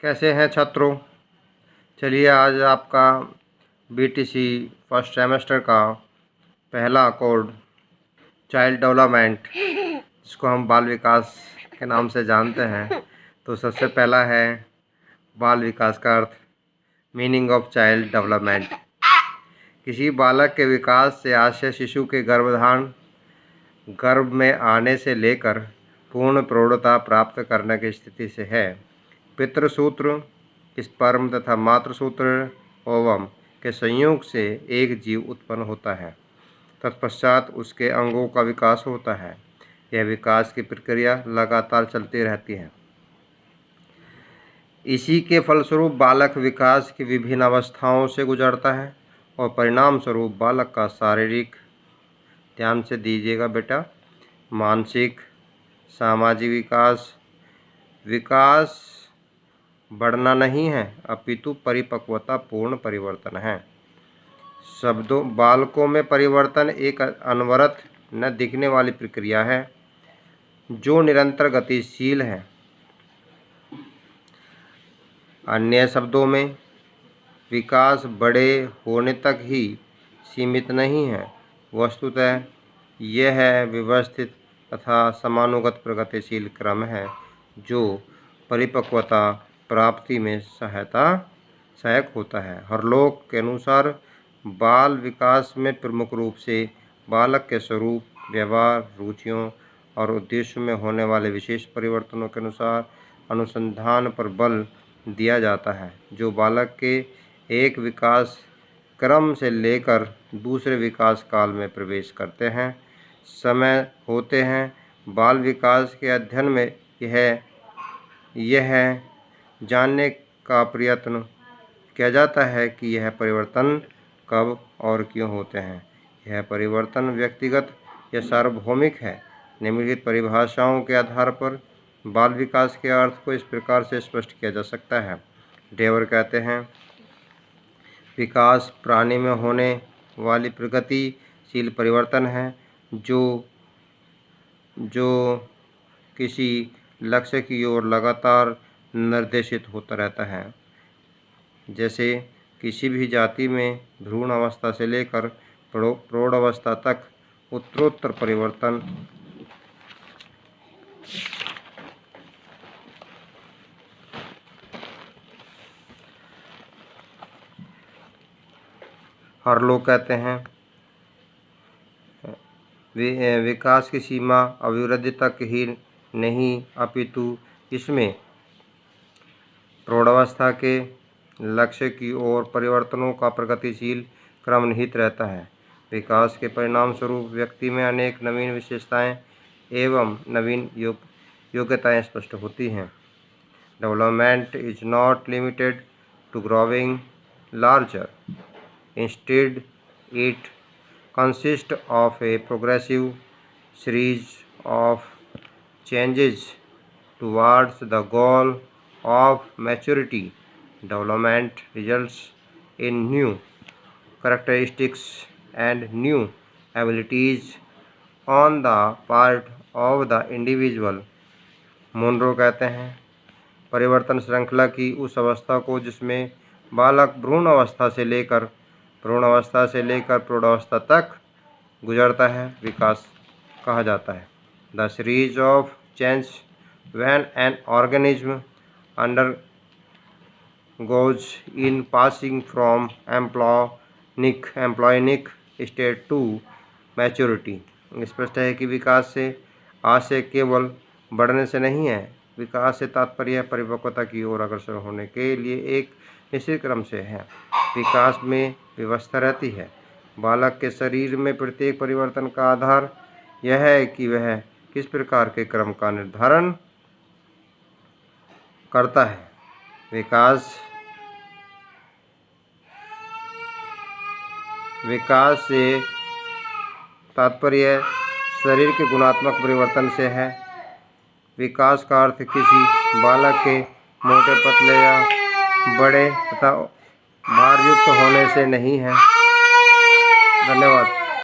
कैसे हैं छात्रों। चलिए आज आपका बीटीसी फर्स्ट सेमेस्टर का पहला कोड चाइल्ड डेवलपमेंट, जिसको हम बाल विकास के नाम से जानते हैं। तो सबसे पहला है बाल विकास का अर्थ, मीनिंग ऑफ चाइल्ड डेवलपमेंट। किसी बालक के विकास से आशय शिशु के गर्भ में आने से लेकर पूर्ण प्रौढ़ता प्राप्त करने की स्थिति से है। पितृसूत्र, स्पर्म तथा मातृसूत्र ओवम के संयोग से एक जीव उत्पन्न होता है। तत्पश्चात उसके अंगों का विकास होता है। यह विकास की प्रक्रिया लगातार चलती रहती है। इसी के फलस्वरूप बालक विकास की विभिन्न अवस्थाओं से गुजरता है और परिणाम स्वरूप बालक का शारीरिक, ध्यान से दीजिएगा बेटा, मानसिक, सामाजिक विकास बढ़ना नहीं है, अपितु परिपक्वता पूर्ण परिवर्तन है। शब्दों, बालकों में परिवर्तन एक अनवरत न दिखने वाली प्रक्रिया है जो निरंतर गतिशील है। अन्य शब्दों में, विकास बड़े होने तक ही सीमित नहीं है। वस्तुतः यह व्यवस्थित तथा समानुगत प्रगतिशील क्रम है जो परिपक्वता प्राप्ति में सहायक होता है। हरलोक के अनुसार बाल विकास में प्रमुख रूप से बालक के स्वरूप, व्यवहार, रुचियों और उद्देश्यों में होने वाले विशेष परिवर्तनों के अनुसार अनुसंधान पर बल दिया जाता है, जो बालक के एक विकास क्रम से लेकर दूसरे विकास काल में प्रवेश करते हैं समय होते हैं। बाल विकास के अध्ययन में यह जानने का प्रयत्न किया जाता है कि यह परिवर्तन कब और क्यों होते हैं। यह परिवर्तन व्यक्तिगत या सार्वभौमिक है। निम्नलिखित परिभाषाओं के आधार पर बाल विकास के अर्थ को इस प्रकार से स्पष्ट किया जा सकता है। डेवर कहते हैं, विकास प्राणी में होने वाली प्रगतिशील परिवर्तन है जो किसी लक्ष्य की ओर लगातार निर्देशित होता रहता है। जैसे किसी भी जाति में भ्रूण अवस्था से लेकर प्रौढ़ अवस्था तक उत्तरोत्तर परिवर्तन हर लोग कहते हैं, विकास की सीमा अभिवृद्धि तक ही नहीं, अपितु इसमें प्रौढ़ावस्था के लक्ष्य की ओर परिवर्तनों का प्रगतिशील क्रम निहित रहता है। विकास के परिणाम स्वरूप व्यक्ति में अनेक नवीन विशेषताएं एवं नवीन योग्यताएं स्पष्ट होती हैं। Development is not limited to growing larger, instead it consists of a progressive series of changes towards the goal of maturity. Development results in new characteristics and new abilities on the part of the individual. Monroe कहते हैं, परिवर्तन श्रृंखला की उस अवस्था को जिसमें बालक भ्रूण अवस्था से लेकर प्रौढ़ावस्था तक गुजरता है, विकास कहा जाता है। The series of change when an organism undergoes in passing from embryonic state to maturity. स्पष्ट है कि विकास से आशय केवल बढ़ने से नहीं है। विकास से तात्पर्य परिपक्वता की ओर अग्रसर होने के लिए एक निश्चित क्रम से है। विकास में व्यवस्था रहती है। बालक के शरीर में प्रत्येक परिवर्तन का आधार यह है कि वह किस प्रकार के क्रम का निर्धारण करता है। विकास से तात्पर्य शरीर के गुणात्मक परिवर्तन से है। विकास का अर्थ किसी बालक के मोटे, पतले या बड़े तथा भारयुक्त होने से नहीं है। धन्यवाद।